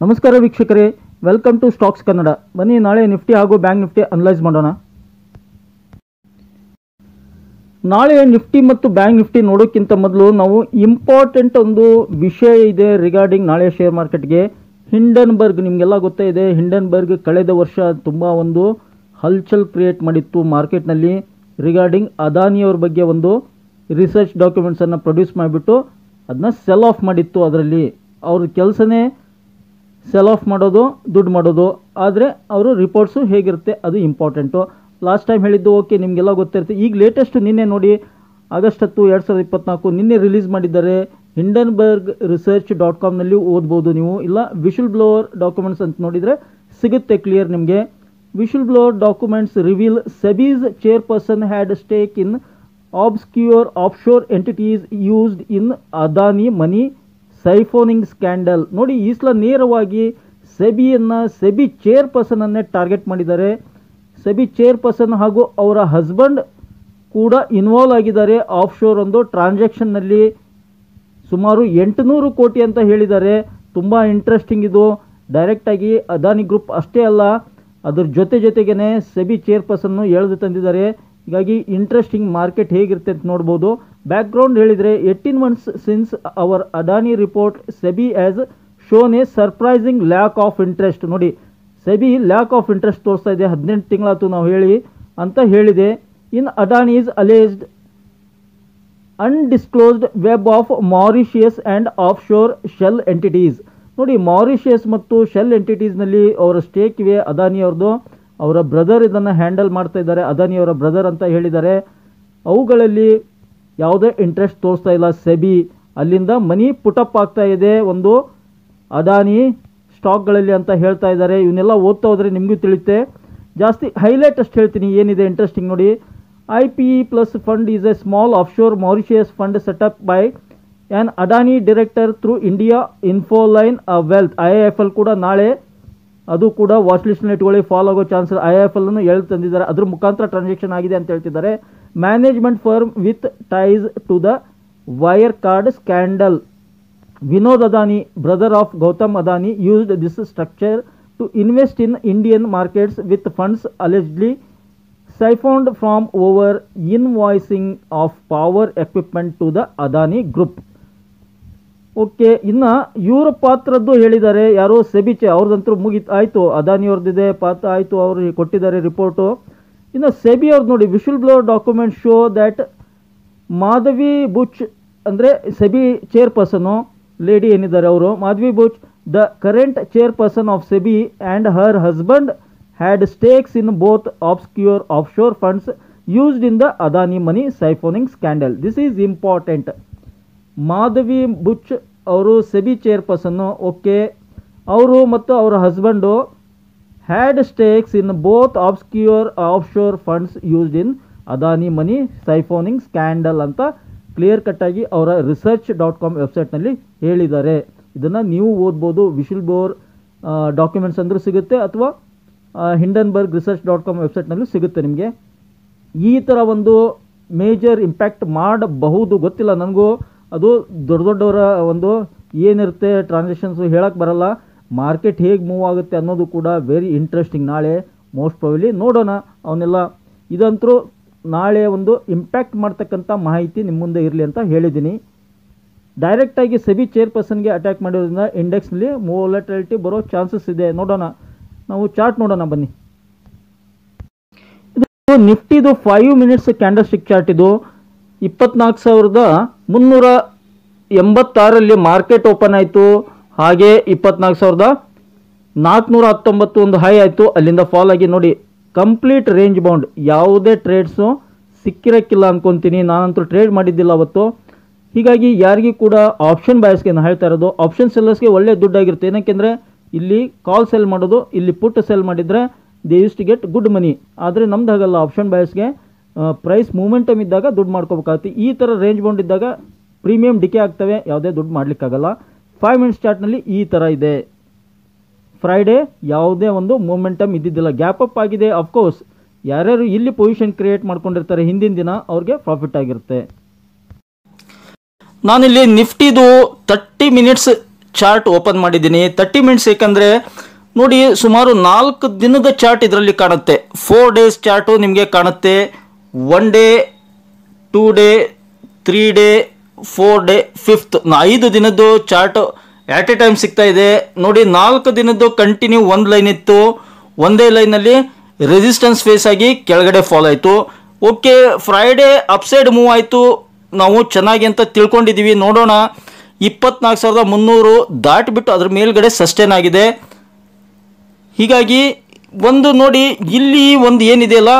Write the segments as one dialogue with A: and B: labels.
A: ನಮಸ್ಕಾರ ವೀಕ್ಷಕರೇ, welcome to stocks Kannada. ಬನ್ನಿ ನಾಳೆ ನಿಫ್ಟಿ ಹಾಗೂ ಬ್ಯಾಂಕ್ ನಿಫ್ಟಿ ಅನಲೈಸ್ ಮಾಡೋಣ. ನಾಳೆ ನಿಫ್ಟಿ ಮತ್ತು ಬ್ಯಾಂಕ್ ನಿಫ್ಟಿ ನೋಡೋಕ್ಕಿಂತ ಮೊದಲು ನಾವು ಇಂಪಾರ್ಟೆಂಟ್ ಒಂದು ವಿಷಯ ಇದೆ ರಿಗಾರ್ಡಿಂಗ್ ನಾಳೆ ಶೇರ್ ಮಾರ್ಕೆಟ್ಗೆ. ಹಿಂಡನ್ಬರ್ಗ್ ನಿಮಗೆಲ್ಲ ಗೊತ್ತೇ ಇದೆ. ಹಿಂಡನ್ಬರ್ಗ್ ಕಳೆದ ವರ್ಷ ತುಂಬ ಒಂದು ಹಲ್ಚಲ್ ಕ್ರಿಯೇಟ್ ಮಾಡಿತ್ತು ಮಾರ್ಕೆಟ್ನಲ್ಲಿ ರಿಗಾರ್ಡಿಂಗ್ ಅದಾನಿಯವ್ರ ಬಗ್ಗೆ ಒಂದು ರಿಸರ್ಚ್ ಡಾಕ್ಯುಮೆಂಟ್ಸನ್ನು ಪ್ರೊಡ್ಯೂಸ್ ಮಾಡಿಬಿಟ್ಟು ಅದನ್ನ ಸೆಲ್ ಆಫ್ ಮಾಡಿತ್ತು. ಅದರಲ್ಲಿ ಅವ್ರ ಕೆಲಸನೇ ಸೆಲ್ ಆಫ್ ಮಾಡೋದು, ದುಡ್ಡು ಮಾಡೋದು. ಆದರೆ ಅವರು ರಿಪೋರ್ಟ್ಸು ಹೇಗಿರುತ್ತೆ ಅದು ಇಂಪಾರ್ಟೆಂಟು. ಲಾಸ್ಟ್ ಟೈಮ್ ಹೇಳಿದ್ದು ಓಕೆ, ನಿಮಗೆಲ್ಲ ಗೊತ್ತಿರುತ್ತೆ. ಈಗ ಲೇಟೆಸ್ಟ್ ನಿನ್ನೆ ನೋಡಿ, ಆಗಸ್ಟ್ 10, 2024 ನಿನ್ನೆ ರಿಲೀಸ್ ಮಾಡಿದ್ದಾರೆ. ಹಿಂಡನ್ಬರ್ಗ್ research.com ಓದ್ಬೋದು ನೀವು. ಇಲ್ಲ ವಿಶಲ್ ಬ್ಲೋವರ್ ಡಾಕ್ಯುಮೆಂಟ್ಸ್ ಅಂತ ನೋಡಿದರೆ ಸಿಗುತ್ತೆ ಕ್ಲಿಯರ್ ನಿಮಗೆ. Whistle blower documents reveal SEBI's chairperson had stake in obscure offshore entities used in Adani money siphoning scandal. ನೋಡಿ, ಈ ಸಲ ನೇರವಾಗಿ ಸೆಬಿ ಚೇರ್ಪರ್ಸನನ್ನೇ ಟಾರ್ಗೆಟ್ ಮಾಡಿದ್ದಾರೆ. ಸೆಬಿ ಚೇರ್ಪರ್ಸನ್ ಹಾಗೂ ಅವರ ಹಸ್ಬೆಂಡ್ ಕೂಡ ಇನ್ವಾಲ್ವ್ ಆಗಿದ್ದಾರೆ ಆಫ್ಶೋರ್ ಒಂದು ಟ್ರಾನ್ಸಾಕ್ಷನ್ನಲ್ಲಿ. ಸುಮಾರು 800 ಕೋಟಿ ಅಂತ ಹೇಳಿದ್ದಾರೆ. ತುಂಬ ಇಂಟ್ರೆಸ್ಟಿಂಗ್ ಇದು. ಡೈರೆಕ್ಟಾಗಿ ಅದಾನಿ ಗ್ರೂಪ್ ಅಷ್ಟೇ ಅಲ್ಲ, ಅದ್ರ ಜೊತೆಗೇ ಸೆಬಿ ಚೇರ್ಪರ್ಸನ್ನು ಎಳೆದು ತಂದಿದ್ದಾರೆ. ಹೀಗಾಗಿ ಇಂಟ್ರೆಸ್ಟಿಂಗ್ ಮಾರ್ಕೆಟ್ ಹೇಗಿರುತ್ತೆ ಅಂತ ನೋಡ್ಬೋದು. ಬ್ಯಾಕ್ಗ್ರೌಂಡ್ ಹೇಳಿದರೆ 18 months since our Adani report SEBI has shown a surprising lack of interest. ನೋಡಿ, ಸೆಬಿ ಲ್ಯಾಕ್ ಆಫ್ ಇಂಟ್ರೆಸ್ಟ್ ತೋರಿಸ್ತಾ ಇದೆ. 18 ತಿಂಗಳಾಯ್ತು ನಾವು ಹೇಳಿ ಅಂತ ಹೇಳಿದೆ. In Adani is alleged undisclosed web of Mauritius and offshore shell entities. ನೋಡಿ, ಮಾರಿಷಿಯಸ್ ಮತ್ತು ಶೆಲ್ ಎಂಟಿಟೀಸ್ನಲ್ಲಿ ಅವರ ಸ್ಟೇಕ್ ಇವೆ ಅದಾನಿಯವ್ರದ್ದು. ಅವರ ಬ್ರದರ್ ಇದನ್ನು ಹ್ಯಾಂಡಲ್ ಮಾಡ್ತಾ ಇದ್ದಾರೆ, ಅದಾನಿಯವರ ಬ್ರದರ್ ಅಂತ ಹೇಳಿದ್ದಾರೆ. ಅವುಗಳಲ್ಲಿ ಯಾವುದೇ ಇಂಟ್ರೆಸ್ಟ್ ತೋರಿಸ್ತಾ ಇಲ್ಲ ಸೆಬಿ. ಅಲ್ಲಿಂದ ಮನಿ ಪುಟಪ್ ಆಗ್ತಾ ಇದೆ ಒಂದು ಅದಾನಿ ಸ್ಟಾಕ್ಗಳಲ್ಲಿ ಅಂತ ಹೇಳ್ತಾ ಇದ್ದಾರೆ. ಇವನ್ನೆಲ್ಲ ಓದ್ತಾ ಹೋದರೆ ನಿಮಗೂ ತಿಳಿಯುತ್ತೆ. ಜಾಸ್ತಿ ಹೈಲೈಟ್ ಅಷ್ಟು ಹೇಳ್ತೀನಿ ಏನಿದೆ ಇಂಟ್ರೆಸ್ಟಿಂಗ್ ನೋಡಿ. IPE plus fund is a small offshore Mauritius fund setup by an Adani director through India Infoline wealth. IIFL ಕೂಡ ನಾಳೆ ಅದು ಕೂಡ ವಾಚ್ ಲಿಸ್ಟ್ನಲ್ಲಿ ಇಟ್ಕೊಳ್ಳಿ, ಫಾಲೋ ಆಗೋ ಚಾನ್ಸ್. IIFL ಅನ್ನು ಎಳೆದು ತಂದಿದ್ದಾರೆ, ಅದ್ರ ಮುಖಾಂತರ ಟ್ರಾನ್ಸಾಕ್ಷನ್ ಆಗಿದೆ ಅಂತ ಹೇಳ್ತಿದ್ದಾರೆ. Management firm with ties to the Wirecard scandal. Vinod Adani, brother of Gautam Adani, used this structure to invest in Indian markets with funds allegedly siphoned from over invoicing of power equipment to the Adani Group. Okay, ಇನ್ನು ಇವರ ಪಾತ್ರದ್ದು ಹೇಳಿದ್ದಾರೆ ಯಾರು, ಸೆಬಿಚೆ ಅವ್ರದ್ದಂತೂ ಮುಗಿತು, ಆಯಿತು. ಅದಾನಿಯವ್ರದ್ದಿದೆ ಪಾತ್ರ ಆಯಿತು, ಅವರು ಕೊಟ್ಟಿದ್ದಾರೆ ರಿಪೋರ್ಟು. ಇನ್ನು ಸೆಬಿ ಅವ್ರದ್ದು ನೋಡಿ, whistle blower document show that Madhavi Butch ಅಂದರೆ ಸೆಬಿ ಚೇರ್ಪರ್ಸನು ಲೇಡಿ ಏನಿದ್ದಾರೆ ಅವರು, Madhavi Butch, the current chairperson of SEBI and her husband had stakes in both obscure offshore funds used in the Adani money siphoning scandal. This is important. Madhabi Buch ಅವರು SEBI chairperson. Okay, ಅವರು ಮತ್ತು ಅವರ husband had stakes in both obscure offshore funds used in Adani money siphoning scandal ಅಂತ clear ಕಟ್ಟಾಗಿ ಅವರ research.com ವೆಬ್ಸೈಟ್ನಲ್ಲಿ ಹೇಳಿದ್ದಾರೆ. ಇದನ್ನು ನೀವು ಓದ್ಬೋದು. ವಿಶಲ್ ಬ್ಲೋವರ್ ಡಾಕ್ಯುಮೆಂಟ್ಸ್ ಅಂದರೂ ಸಿಗುತ್ತೆ, ಅಥವಾ ಹಿಂಡನ್ಬರ್ಗ್ research.com ವೆಬ್ಸೈಟ್ನಲ್ಲೂ ಸಿಗುತ್ತೆ ನಿಮಗೆ. ಈ ಥರ ಒಂದು ಮೇಜರ್ ಇಂಪ್ಯಾಕ್ಟ್ ಮಾಡಬಹುದು, ಗೊತ್ತಿಲ್ಲ ನನಗೂ. ಅದು ದೊಡ್ಡವರ ಒಂದು ಏನಿರುತ್ತೆ ಟ್ರಾನ್ಸಾಕ್ಷನ್ಸು ಹೇಳಕ್ಕೆ ಬರಲ್ಲ. ಮಾರ್ಕೆಟ್ ಹೇಗೆ ಮೂವ್ ಆಗುತ್ತೆ ಅನ್ನೋದು ಕೂಡ ವೆರಿ ಇಂಟ್ರೆಸ್ಟಿಂಗ್. ನಾಳೆ ಮೋಸ್ಟ್ ಪ್ರಾಬಬ್ಲಿ ನೋಡೋಣ ಅವನ್ನೆಲ್ಲ. ಇದಂತರೂ ನಾಳೆ ಒಂದು ಇಂಪ್ಯಾಕ್ಟ್ ಮಾಡ್ತಕ್ಕಂಥ ಮಾಹಿತಿ ನಿಮ್ಮ ಮುಂದೆ ಇರಲಿ ಅಂತ ಹೇಳಿದ್ದೀನಿ. ಡೈರೆಕ್ಟಾಗಿ ಸೆಬಿ ಚೇರ್ಪರ್ಸನ್ಗೆ ಅಟ್ಯಾಕ್ ಮಾಡಿರೋದ್ರಿಂದ ಇಂಡೆಕ್ಸ್ನಲ್ಲಿ ವೊಲಟಿಲಿಟಿ ಬರೋ ಚಾನ್ಸಸ್ ಇದೆ. ನೋಡೋಣ, ನಾವು ಚಾರ್ಟ್ ನೋಡೋಣ ಬನ್ನಿ. ಇದು ನಿಫ್ಟಿದು 5 minutes ಕ್ಯಾಂಡಲ್ ಸ್ಟಿಕ್ ಚಾರ್ಟ್. ಇದು 24,386 ಮಾರ್ಕೆಟ್ ಓಪನ್ ಆಯಿತು. ಹಾಗೆ 24,419 ಒಂದು ಹೈ ಆಯಿತು, ಅಲ್ಲಿಂದ ಫಾಲ್ ಆಗಿ ನೋಡಿ ಕಂಪ್ಲೀಟ್ ರೇಂಜ್ ಬೌಂಡ್. ಯಾವುದೇ ಟ್ರೇಡ್ಸು ಸಿಕ್ಕಿರಕ್ಕಿಲ್ಲ ಅನ್ಕೊತೀನಿ. ನಾನಂತೂ ಟ್ರೇಡ್ ಮಾಡಿದ್ದಿಲ್ಲ ಅವತ್ತು. ಹೀಗಾಗಿ ಯಾರಿಗೂ ಕೂಡ ಆಪ್ಷನ್ ಬಯಸ್ಗೆ ನಾನು ಹೇಳ್ತಾ ಇರೋದು, ಆಪ್ಷನ್ ಸೆಲ್ಲರ್ಸ್ಗೆ ಒಳ್ಳೆ ದುಡ್ಡಾಗಿರುತ್ತೆ. ಏನಕ್ಕೆಂದರೆ ಇಲ್ಲಿ ಕಾಲ್ ಸೆಲ್ ಮಾಡೋದು, ಇಲ್ಲಿ ಪುಟ್ ಸೆಲ್ ಮಾಡಿದರೆ they use to get good money. ಆದರೆ ನಮ್ದು ಹಾಗಲ್ಲ, ಆಪ್ಷನ್ ಬಯಸ್ಗೆ ಪ್ರೈಸ್ ಮೂಮೆಂಟಮ್ ಇದ್ದಾಗ ದುಡ್ಡು ಮಾಡ್ಕೋಬೇಕಾಗುತ್ತೆ. ಈ ಥರ ರೇಂಜ್ ಬೌಂಡ್ ಇದ್ದಾಗ ಪ್ರೀಮಿಯಂ ಡಿಕೆ ಆಗ್ತವೆ, ಯಾವುದೇ ದುಡ್ಡು ಮಾಡಲಿಕ್ಕಾಗಲ್ಲ. 5 minutes ಚಾರ್ಟ್ನಲ್ಲಿ ಈ ಥರ ಇದೆ. ಫ್ರೈಡೇ ಯಾವುದೇ ಒಂದು ಮೂಮೆಂಟಮ್ ಇದ್ದಿದ್ದಿಲ್ಲ, ಗ್ಯಾಪ್ ಅಪ್ ಆಗಿದೆ. ಅಫ್ಕೋರ್ಸ್ ಯಾರ್ಯಾರು ಇಲ್ಲಿ ಪೊಸಿಷನ್ ಕ್ರಿಯೇಟ್ ಮಾಡ್ಕೊಂಡಿರ್ತಾರೆ ಹಿಂದಿನ ದಿನ ಅವ್ರಿಗೆ ಪ್ರಾಫಿಟ್ ಆಗಿರುತ್ತೆ. ನಾನಿಲ್ಲಿ ನಿಫ್ಟಿದು 30 minutes ಚಾರ್ಟ್ ಓಪನ್ ಮಾಡಿದ್ದೀನಿ 30 ಮಿನಿಟ್ಸ್. ಏಕೆಂದರೆ ನೋಡಿ ಸುಮಾರು 4 ದಿನದ ಚಾರ್ಟ್ ಇದರಲ್ಲಿ ಕಾಣುತ್ತೆ. 4 ಡೇಸ್ ಚಾರ್ಟು ನಿಮಗೆ ಕಾಣುತ್ತೆ. 1 day, 2 day, 3 day, 4 day, 5th 5 ದಿನದ್ದು ಚಾರ್ಟ್ ಆಟ್ ಎ ಟೈಮ್ ಸಿಗ್ತಾ ಇದೆ ನೋಡಿ. 4 ದಿನದ್ದು ಕಂಟಿನ್ಯೂ ಒಂದು ಲೈನ್ ಇತ್ತು, ಒಂದೇ ಲೈನಲ್ಲಿ ರೆಸಿಸ್ಟೆನ್ಸ್ ಫೇಸ್ ಆಗಿ ಕೆಳಗಡೆ ಫಾಲ್ ಆಯಿತು. ಓಕೆ, ಫ್ರೈಡೇ ಅಪ್ಸೈಡ್ ಮೂವ್ ಆಯಿತು, ನಾವು ಚೆನ್ನಾಗಿ ಅಂತ ತಿಳ್ಕೊಂಡಿದ್ದೀವಿ. ನೋಡೋಣ, 24,300 ದಾಟಿಬಿಟ್ಟು ಅದ್ರ ಮೇಲ್ಗಡೆ ಸಸ್ಟೇನ್ ಆಗಿದೆ. ಹೀಗಾಗಿ ಒಂದು ನೋಡಿ, ಇಲ್ಲಿ ಒಂದು ಏನಿದೆಯಲ್ಲ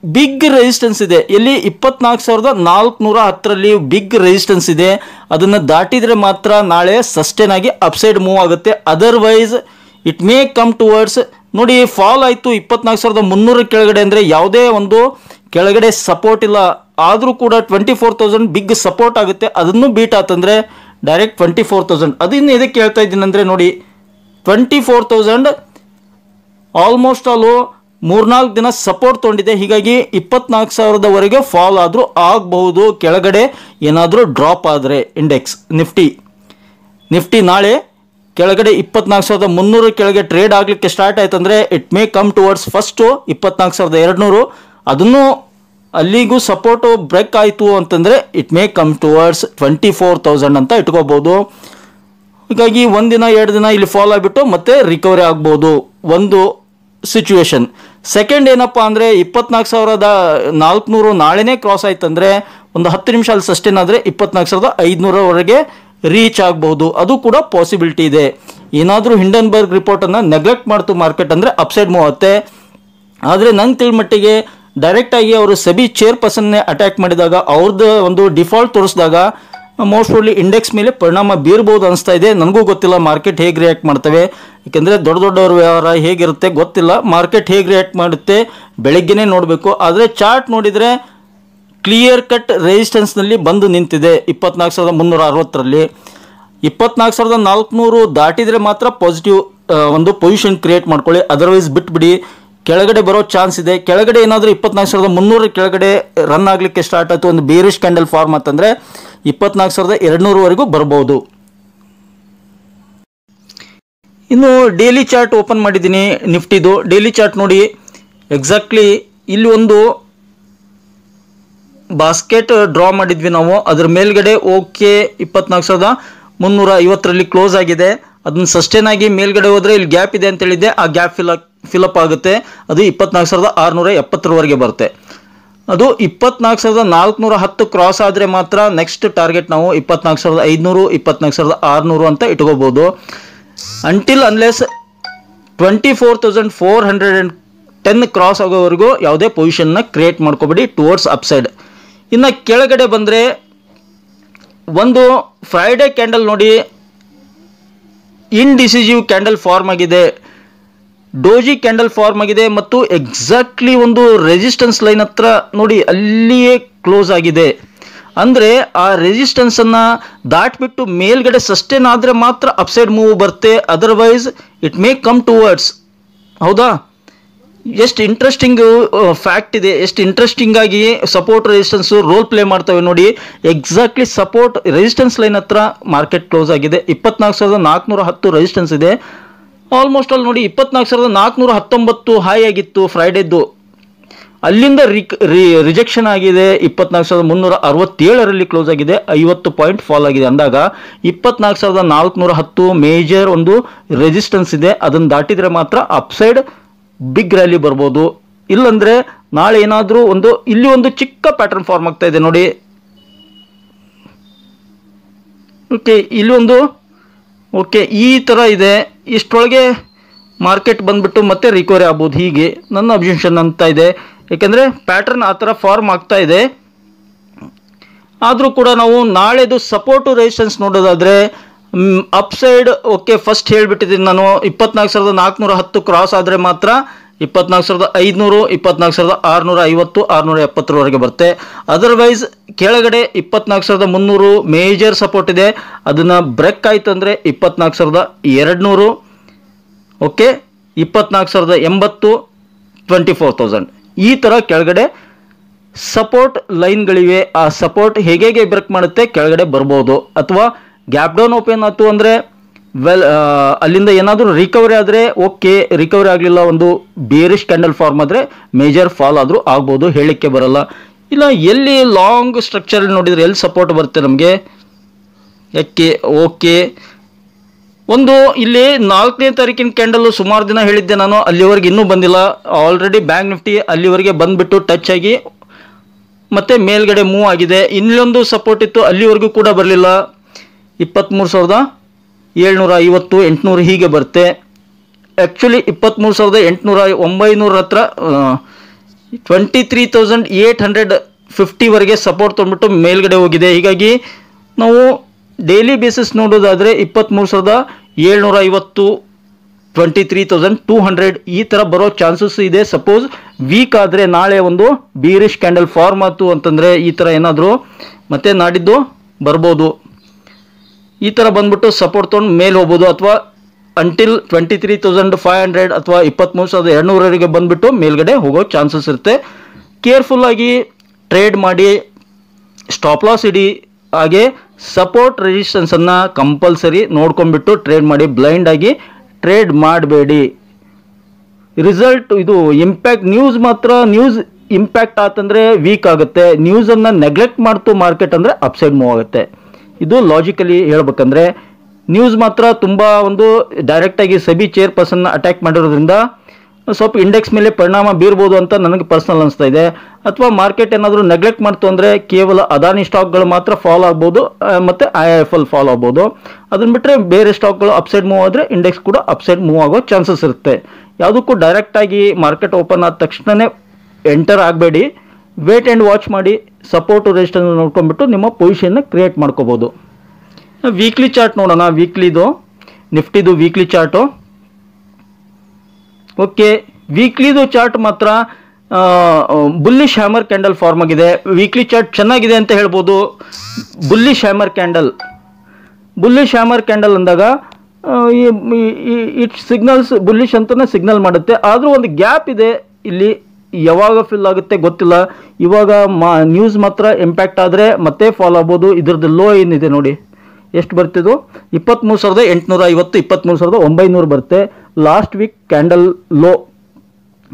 A: ಬಿಗ್ ರೆಸಿಸ್ಟೆನ್ಸ್ ಇದೆ. ಎಲ್ಲಿ 24,410ರಲ್ಲಿ ಬಿಗ್ ರೆಸಿಸ್ಟೆನ್ಸ್ ಇದೆ. ಅದನ್ನು ದಾಟಿದರೆ ಮಾತ್ರ ನಾಳೆ ಸಸ್ಟೇನ್ ಆಗಿ ಅಪ್ಸೈಡ್ ಮೂವ್ ಆಗುತ್ತೆ. Otherwise it may come towards ನೋಡಿ ಫಾಲ್ ಆಯಿತು 24,300 ಕೆಳಗಡೆ. ಅಂದರೆ ಯಾವುದೇ ಒಂದು ಕೆಳಗಡೆ ಸಪೋರ್ಟ್ ಇಲ್ಲ, ಆದರೂ ಕೂಡ 24,000 ಬಿಗ್ ಸಪೋರ್ಟ್ ಆಗುತ್ತೆ. ಅದನ್ನು ಬೀಟ್ ಆತಂದರೆ ಡೈರೆಕ್ಟ್ 24,000. ಅದನ್ನು ಎದಕ್ಕೆ ಹೇಳ್ತಾ ಇದ್ದೀನಿ ಅಂದರೆ ನೋಡಿ, 24,000 ಆಲ್ಮೋಸ್ಟ್ ಆಲು 3-4 ದಿನ ಸಪೋರ್ಟ್ ತೊಗೊಂಡಿದೆ. ಹೀಗಾಗಿ 24,000ವರೆಗೆ ಫಾಲ್ ಆದರೂ ಆಗಬಹುದು ಕೆಳಗಡೆ ಏನಾದರೂ ಡ್ರಾಪ್ ಆದರೆ. ಇಂಡೆಕ್ಸ್ ನಿಫ್ಟಿ ನಾಳೆ ಕೆಳಗಡೆ 24,300 ಕೆಳಗೆ ಟ್ರೇಡ್ ಆಗಲಿಕ್ಕೆ ಸ್ಟಾರ್ಟ್ ಆಯ್ತಂದರೆ it may come towards first 24,200. ಅದನ್ನು ಅಲ್ಲಿಗೂ ಸಪೋರ್ಟು ಬ್ರೇಕ್ ಆಯಿತು ಅಂತಂದರೆ ಇಟ್ ಮೇ ಕಮ್ ಟುವರ್ಡ್ಸ್ 24,000 ಅಂತ ಇಟ್ಕೋಬೋದು. ಹೀಗಾಗಿ 1 ದಿನ 2 ದಿನ ಇಲ್ಲಿ ಫಾಲ್ ಆಗಿಬಿಟ್ಟು ಮತ್ತೆ ರಿಕವರಿ ಆಗ್ಬೋದು ಒಂದು ಸಿಚುವೇಶನ್. ಸೆಕೆಂಡ್ ಏನಪ್ಪ ಅಂದರೆ 24,400 ನಾಳೆನೇ ಕ್ರಾಸ್ ಆಯ್ತಂದರೆ ಒಂದು 10 ನಿಮಿಷ ಅಲ್ಲಿ ಸಸ್ಟೇನ್ ಆದರೆ 24,500ವರೆಗೆ ರೀಚ್ ಆಗಬಹುದು. ಅದು ಕೂಡ ಪಾಸಿಬಿಲಿಟಿ ಇದೆ. ಏನಾದರೂ ಹಿಂಡನ್ಬರ್ಗ್ ರಿಪೋರ್ಟನ್ನು ನೆಗ್ಲೆಕ್ಟ್ ಮಾಡ್ತು ಮಾರ್ಕೆಟ್ ಅಂದರೆ ಅಪ್ಸೈಡ್ ಮೂವ್ ಆಗುತ್ತೆ. ಆದರೆ ನಂಗೆ ತಿಳ್ಮಟ್ಟಿಗೆ ಡೈರೆಕ್ಟಾಗಿ ಅವರು ಸೆಬಿ ಚೇರ್ಪರ್ಸನ್ನೇ ಅಟ್ಯಾಕ್ ಮಾಡಿದಾಗ ಅವ್ರದ್ದು ಒಂದು ಡಿಫಾಲ್ಟ್ ತೋರಿಸಿದಾಗ ಮೋಸ್ಟ್ಲಿ ಇಂಡೆಕ್ಸ್ ಮೇಲೆ ಪರಿಣಾಮ ಬೀರ್ಬೋದು ಅನಿಸ್ತಾ ಇದೆ. ನನಗೂ ಗೊತ್ತಿಲ್ಲ ಮಾರ್ಕೆಟ್ ಹೇಗೆ ರಿಯಾಕ್ಟ್ ಮಾಡ್ತವೆ, ಏಕೆಂದರೆ ದೊಡ್ಡವ್ರ ವ್ಯವಹಾರ ಹೇಗಿರುತ್ತೆ ಗೊತ್ತಿಲ್ಲ. ಮಾರ್ಕೆಟ್ ಹೇಗೆ ರಿಯಾಕ್ಟ್ ಮಾಡುತ್ತೆ ಬೆಳಗ್ಗೆನೇ ನೋಡಬೇಕು. ಆದರೆ ಚಾರ್ಟ್ ನೋಡಿದರೆ ಕ್ಲಿಯರ್ ಕಟ್ ರೆಸಿಸ್ಟೆನ್ಸ್ನಲ್ಲಿ ಬಂದು ನಿಂತಿದೆ 24,360ರಲ್ಲಿ. 24,400 ದಾಟಿದರೆ ಮಾತ್ರ ಪಾಸಿಟಿವ್ ಒಂದು ಪೊಸಿಷನ್ ಕ್ರಿಯೇಟ್ ಮಾಡ್ಕೊಳ್ಳಿ. ಅದರ್ವೈಸ್ ಬಿಟ್ಬಿಡಿ, ಕೆಳಗಡೆ ಬರೋ ಚಾನ್ಸ್ ಇದೆ. ಕೆಳಗಡೆ ಏನಾದರೂ 24,300 ಕೆಳಗಡೆ ರನ್ ಆಗಲಿಕ್ಕೆ ಸ್ಟಾರ್ಟ್ ಆಯಿತು, ಒಂದು ಬೇರಿಶ್ ಕ್ಯಾಂಡಲ್ ಫಾರ್ಮ್ ಅಂತಂದರೆ 24,200ವರೆಗೂ ಬರ್ಬೋದು. ಇನ್ನು ಡೈಲಿ ಚಾರ್ಟ್ ಓಪನ್ ಮಾಡಿದ್ದೀನಿ ನಿಫ್ಟಿದು. ಡೈಲಿ ಚಾರ್ಟ್ ನೋಡಿ, ಎಕ್ಸಾಕ್ಟ್ಲಿ ಇಲ್ಲಿ ಒಂದು ಬಾಸ್ಕೆಟ್ ಡ್ರಾ ಮಾಡಿದ್ವಿ ನಾವು. ಅದ್ರ ಮೇಲ್ಗಡೆ ಓಕೆ 24,350ರಲ್ಲಿ ಕ್ಲೋಸ್ ಆಗಿದೆ. ಅದನ್ನ ಸಸ್ಟೇನ್ ಆಗಿ ಮೇಲ್ಗಡೆ ಹೋದರೆ ಇಲ್ಲಿ ಗ್ಯಾಪ್ ಇದೆ ಅಂತ ಹೇಳಿದ್ದೆ, ಆ ಗ್ಯಾಪ್ ಫಿಲಪ್ ಆಗುತ್ತೆ. ಅದು 24,670ವರೆಗೆ ಬರುತ್ತೆ. ಅದು 24,410 ಕ್ರಾಸ್ ಆದರೆ ಮಾತ್ರ ನೆಕ್ಸ್ಟ್ ಟಾರ್ಗೆಟ್ ನಾವು 24,500 24,600 ಅಂತ ಇಟ್ಕೋಬೋದು. ಅಂಟಿಲ್ ಅನ್ಲೆಸ್ 24,410 ಕ್ರಾಸ್ ಆಗೋವರೆಗೂ ಯಾವುದೇ ಪೊಸಿಷನ್ನ ಕ್ರಿಯೇಟ್ ಮಾಡ್ಕೋಬೇಡಿ ಟುವರ್ಡ್ಸ್ ಅಪ್ಸೈಡ್. ಇನ್ನು ಕೆಳಗಡೆ ಬಂದರೆ ಒಂದು ಫ್ರೈಡೇ ಕ್ಯಾಂಡಲ್ ನೋಡಿ, ಇನ್ಡಿಸಿಸಿವ್ ಕ್ಯಾಂಡಲ್ ಫಾರ್ಮ್ ಆಗಿದೆ, ಡೋಜಿ ಕ್ಯಾಂಡಲ್ ಫಾರ್ಮ್ ಆಗಿದೆ ಮತ್ತು ಎಕ್ಸಾಕ್ಟ್ಲಿ ಒಂದು ರೆಸಿಸ್ಟೆನ್ಸ್ ಲೈನ್ ಹತ್ರ ನೋಡಿ ಅಲ್ಲಿಯೇ ಕ್ಲೋಸ್ ಆಗಿದೆ. ಅಂದರೆ ಆ ರೆಸಿಸ್ಟೆನ್ಸನ್ನು ದಾಟಿಬಿಟ್ಟು ಮೇಲ್ಗಡೆ ಸಸ್ಟೇನ್ ಆದರೆ ಮಾತ್ರ ಅಪ್ಸೈಡ್ ಮೂವ್ ಬರುತ್ತೆ. Otherwise it may come towards. ಹೌದಾ? ಎಷ್ಟು ಇಂಟ್ರೆಸ್ಟಿಂಗ್ ಫ್ಯಾಕ್ಟ್ ಇದೆ, ಎಷ್ಟು ಇಂಟ್ರೆಸ್ಟಿಂಗ್ ಆಗಿ ಸಪೋರ್ಟ್ ರೆಸಿಸ್ಟೆನ್ಸು ರೋಲ್ ಪ್ಲೇ ಮಾಡ್ತವೆ ನೋಡಿ. ಎಕ್ಸಾಕ್ಟ್ಲಿ ಸಪೋರ್ಟ್ ರೆಸಿಸ್ಟೆನ್ಸ್ ಲೈನ್ ಹತ್ರ ಮಾರ್ಕೆಟ್ ಕ್ಲೋಸ್ ಆಗಿದೆ. 24,410 ರೆಸಿಸ್ಟೆನ್ಸ್ ಇದೆ. ಆಲ್ಮೋಸ್ಟ್ ಅಲ್ಲಿ ನೋಡಿ 24,419 ಹೈ ಆಗಿತ್ತು ಫ್ರೈಡೇದ್ದು, ಅಲ್ಲಿಂದ ರಿಜೆಕ್ಷನ್ ಆಗಿದೆ. 24,367ರಲ್ಲಿ ಕ್ಲೋಸ್ ಆಗಿದೆ, 50 ಪಾಯಿಂಟ್ ಫಾಲ್ ಆಗಿದೆ. ಅಂದಾಗ 24,410 ಮೇಜರ್ ಒಂದು ರೆಸಿಸ್ಟೆನ್ಸ್ ಇದೆ. ಅದನ್ನು ದಾಟಿದರೆ ಮಾತ್ರ ಅಪ್ಸೈಡ್ ಬಿಗ್ ರ್ಯಾಲಿ ಬರ್ಬೋದು. ಇಲ್ಲಂದರೆ ನಾಳೆ ಏನಾದರೂ ಒಂದು ಇಲ್ಲಿ ಒಂದು ಚಿಕ್ಕ ಪ್ಯಾಟರ್ನ್ ಫಾರ್ಮ್ ಆಗ್ತಾ ಇದೆ ನೋಡಿ. ಓಕೆ, ಇಲ್ಲಿ ಒಂದು ಓಕೆ ಈ ಥರ ಇದೆ. ಇಷ್ಟರೊಳಗೆ ಮಾರ್ಕೆಟ್ ಬಂದುಬಿಟ್ಟು ಮತ್ತೆ ರಿಕವರಿ ಆಗ್ಬೋದು, ಹೀಗೆ ನನ್ನ ಅಬ್ಸರ್ವೇಷನ್ ಅಂತ ಇದೆ. ಏಕೆಂದರೆ ಪ್ಯಾಟರ್ನ್ ಆ ಥರ ಫಾರ್ಮ್ ಆಗ್ತಾ ಇದೆ. ಆದರೂ ಕೂಡ ನಾವು ನಾಳೆದು ಸಪೋರ್ಟು ರೆಸಿಸ್ಟೆನ್ಸ್ ನೋಡೋದಾದರೆ ಅಪ್ಸೈಡ್ ಓಕೆ ಫಸ್ಟ್ ಹೇಳಿಬಿಟ್ಟಿದ್ದೀನಿ ನಾನು. 24,410 ಕ್ರಾಸ್ ಆದರೆ ಮಾತ್ರ 24,500 24,650 670ವರೆಗೆ ಬರುತ್ತೆ. ಅದರ್ವೈಸ್ ಕೆಳಗಡೆ 24,300 ಮೇಜರ್ ಸಪೋರ್ಟ್ ಇದೆ. ಅದನ್ನು ಬ್ರೇಕ್ ಆಯಿತು ಅಂದರೆ 24,200 ಓಕೆ 24,080 24,000 ಈ ಥರ ಕೆಳಗಡೆ ಸಪೋರ್ಟ್ ಲೈನ್ಗಳಿವೆ. ಆ ಸಪೋರ್ಟ್ ಹೇಗೆ ಬ್ರೇಕ್ ಮಾಡುತ್ತೆ ಕೆಳಗಡೆ ಬರ್ಬೋದು, ಅಥವಾ ಗ್ಯಾಪ್ ಡೌನ್ ಓಪನ್ ಆಯ್ತು ಅಂದರೆ ಅಲ್ಲಿಂದ ಏನಾದರೂ ರಿಕವರಿ ಆದರೆ ಓಕೆ, ರಿಕವರಿ ಆಗಲಿಲ್ಲ ಒಂದು ಬೇರಿಶ್ ಕ್ಯಾಂಡಲ್ ಫಾರ್ಮ್ ಆದರೆ ಮೇಜರ್ ಫಾಲ್ ಆದರೂ ಆಗ್ಬೋದು, ಹೇಳಲಿಕ್ಕೆ ಬರಲ್ಲ. ಇಲ್ಲ ಎಲ್ಲಿ ಲಾಂಗ್ ಸ್ಟ್ರಕ್ಚರ್ ನೋಡಿದರೆ ಎಲ್ಲಿ ಸಪೋರ್ಟ್ ಬರುತ್ತೆ ನಮಗೆ, ಯಾಕೆ ಓಕೆ ಒಂದು ಇಲ್ಲಿ 4ನೇ ತಾರೀಕಿನ ಕ್ಯಾಂಡಲ್ ಸುಮಾರು ದಿನ ಹೇಳಿದ್ದೆ ನಾನು, ಅಲ್ಲಿವರೆಗೆ ಇನ್ನೂ ಬಂದಿಲ್ಲ. ಆಲ್ರೆಡಿ ಬ್ಯಾಂಕ್ ನಿಫ್ಟಿ ಅಲ್ಲಿವರೆಗೆ ಬಂದುಬಿಟ್ಟು ಟಚ್ ಆಗಿ ಮತ್ತೆ ಮೇಲ್ಗಡೆ ಮೂವ್ ಆಗಿದೆ. ಇನ್ನೊಂದು ಸಪೋರ್ಟ್ ಇತ್ತು, ಅಲ್ಲಿವರೆಗೂ ಕೂಡ ಬರಲಿಲ್ಲ. 23,750 800 ಹೀಗೆ ಬರುತ್ತೆ. ಆ್ಯಕ್ಚುಲಿ 23,800 ಹತ್ರ 23,850ವರೆಗೆ ಸಪೋರ್ಟ್ ತೊಗೊಂಡ್ಬಿಟ್ಟು ಮೇಲ್ಗಡೆ ಹೋಗಿದೆ. ಹೀಗಾಗಿ ನಾವು ಡೈಲಿ ಬೇಸಿಸ್ ನೋಡೋದಾದರೆ 23,750 23,200 ಈ ಥರ ಬರೋ ಚಾನ್ಸಸ್ ಇದೆ. ಸಪೋಸ್ ವೀಕ್ ಆದರೆ ನಾಳೆ ಒಂದು ಬೀರಿಶ್ ಕ್ಯಾಂಡಲ್ ಫಾರ್ಮ್ ಆಯ್ತು ಅಂತಂದರೆ ಈ ಥರ ಏನಾದರೂ ಮತ್ತೆ ನಾಡಿದ್ದು ಬರ್ಬೋದು. ಈ ಥರ ಬಂದ್ಬಿಟ್ಟು ಸಪೋರ್ಟ್ ತೊಗೊಂಡು ಮೇಲೆ ಹೋಗ್ಬೋದು, ಅಥವಾ ಅಂಟಿಲ್ 23,500 ಅಥವಾ 23,200ವರೆಗೆ ಬಂದುಬಿಟ್ಟು ಮೇಲ್ಗಡೆ ಹೋಗೋ ಚಾನ್ಸಸ್ ಇರುತ್ತೆ. ಕೇರ್ಫುಲ್ಲಾಗಿ ಟ್ರೇಡ್ ಮಾಡಿ, ಸ್ಟಾಪ್ ಲಾಸ್ ಇಡಿ, ಹಾಗೆ ಸಪೋರ್ಟ್ ರೆಸಿಸ್ಟೆನ್ಸನ್ನು ಕಂಪಲ್ಸರಿ ನೋಡ್ಕೊಂಡ್ಬಿಟ್ಟು ಟ್ರೇಡ್ ಮಾಡಿ. ಬ್ಲೈಂಡಾಗಿ ಟ್ರೇಡ್ ಮಾಡಬೇಡಿ. ರಿಸಲ್ಟ್ ಇದು ಇಂಪ್ಯಾಕ್ಟ್ ನ್ಯೂಸ್ ಇಂಪ್ಯಾಕ್ಟ್ ಆತಂದರೆ ವೀಕ್ ಆಗುತ್ತೆ, ನ್ಯೂಸನ್ನು ನೆಗ್ಲೆಕ್ಟ್ ಮಾಡ್ತು ಮಾರ್ಕೆಟ್ ಅಂದರೆ ಅಪ್ಸೈಡ್ ಮೂವ್ ಆಗುತ್ತೆ. ಇದು ಲಾಜಿಕಲಿ ಹೇಳ್ಬೇಕಂದ್ರೆ ನ್ಯೂಸ್ ಮಾತ್ರ ತುಂಬ ಒಂದು ಡೈರೆಕ್ಟಾಗಿ ಸೆಬಿ ಚೇರ್ಪರ್ಸನ್ನ ಅಟ್ಯಾಕ್ ಮಾಡಿರೋದ್ರಿಂದ ಸ್ವಲ್ಪ ಇಂಡೆಕ್ಸ್ ಮೇಲೆ ಪರಿಣಾಮ ಬೀರ್ಬೋದು ಅಂತ ನನಗೆ ಪರ್ಸನಲ್ ಅನಿಸ್ತಾ ಇದೆ. ಅಥವಾ ಮಾರ್ಕೆಟ್ ಏನಾದರೂ ನೆಗ್ಲೆಕ್ಟ್ ಮಾಡ್ತು ಅಂದರೆ ಕೇವಲ ಅದಾನಿ ಸ್ಟಾಕ್ಗಳು ಮಾತ್ರ ಫಾಲ್ ಆಗ್ಬೋದು, ಮತ್ತು IIFL ಫಾಲ್ ಆಗ್ಬೋದು. ಅದನ್ನು ಬಿಟ್ಟರೆ ಬೇರೆ ಸ್ಟಾಕ್ಗಳು ಅಪ್ಸೈಡ್ ಮೂವ್ ಆದರೆ ಇಂಡೆಕ್ಸ್ ಕೂಡ ಅಪ್ಸೈಡ್ ಮೂವ್ ಆಗೋ ಚಾನ್ಸಸ್ ಇರುತ್ತೆ. ಯಾವುದಕ್ಕೂ ಡೈರೆಕ್ಟಾಗಿ ಮಾರ್ಕೆಟ್ ಓಪನ್ ಆದ ತಕ್ಷಣವೇ ಎಂಟರ್ ಆಗಬೇಡಿ. ವೇಟ್ ಆ್ಯಂಡ್ ವಾಚ್ ಮಾಡಿ, ಸಪೋರ್ಟು ರೆಸಿಸ್ಟೆನ್ಸ್ ನೋಡ್ಕೊಂಡ್ಬಿಟ್ಟು ನಿಮ್ಮ ಪೊಸಿಷನ್ನ ಕ್ರಿಯೇಟ್ ಮಾಡ್ಕೋಬೋದು. ವೀಕ್ಲಿ ಚಾರ್ಟ್ ನೋಡೋಣ. ವೀಕ್ಲಿದು ನಿಫ್ಟಿದು ವೀಕ್ಲಿ ಚಾರ್ಟು ಓಕೆ. ವೀಕ್ಲಿದು ಚಾರ್ಟ್ ಮಾತ್ರ ಬುಲ್ಲಿಶ್ ಹ್ಯಾಮರ್ ಕ್ಯಾಂಡಲ್ ಫಾರ್ಮ್ ಆಗಿದೆ. ವೀಕ್ಲಿ ಚಾರ್ಟ್ ಚೆನ್ನಾಗಿದೆ ಅಂತ ಹೇಳ್ಬೋದು. ಬುಲ್ಲಿಶ್ ಹ್ಯಾಮರ್ ಕ್ಯಾಂಡಲ್ ಅಂದಾಗ ಇಟ್ ಸಿಗ್ನಲ್ಸ್ ಬುಲ್ಲಿಶ್ ಅಂತಲೇ ಸಿಗ್ನಲ್ ಮಾಡುತ್ತೆ. ಆದರೂ ಒಂದು ಗ್ಯಾಪ್ ಇದೆ ಇಲ್ಲಿ, ಯಾವಾಗ ಫಿಲ್ ಆಗುತ್ತೆ ಗೊತ್ತಿಲ್ಲ. ಇವಾಗ ನ್ಯೂಸ್ ಮಾತ್ರ ಇಂಪ್ಯಾಕ್ಟ್ ಆದರೆ ಮತ್ತೆ ಫಾಲ್ ಆಗ್ಬೋದು. ಇದ್ರದ್ದು ಲೋ ಏನಿದೆ ನೋಡಿ, ಎಷ್ಟು ಬರ್ತಿದ್ದು 23,850 23,900 ಬರುತ್ತೆ. Last week candle low.